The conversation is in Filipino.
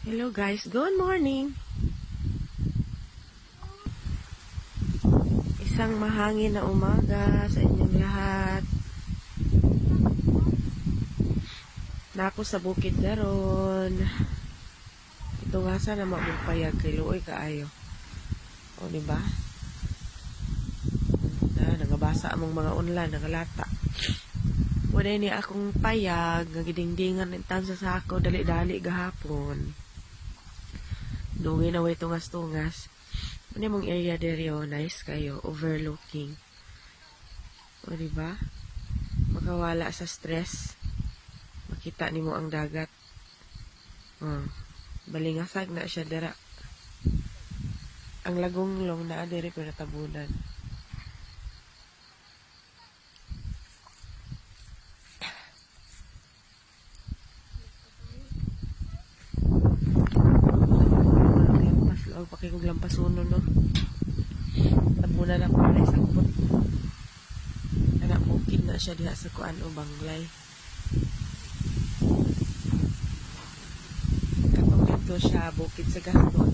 Hello guys, good morning. Isang mahangin na umaga sa inyong lahat. Nako sa bukid daron. Ito nga sana magpayag kay luoy kaayo. O di ba? Nagabasa among mga online nagalata. Wala ni akong payag, nagidingdingan ng tansa sa ako dali-dali gahapon. Dungin na way tungas-tungas. Ano mong area deryo, nice kayo, overlooking. O diba? Makawala sa stress. Makita nimo ang dagat. Balingasag na siya dira. Ang lagunglong na adere ko natabunan. Pakikog lampasuno no. Tabunan ako na isangpot. Anak bukid na siya diha sa kuan o banglay. Katong dito siya bukid sa gaston.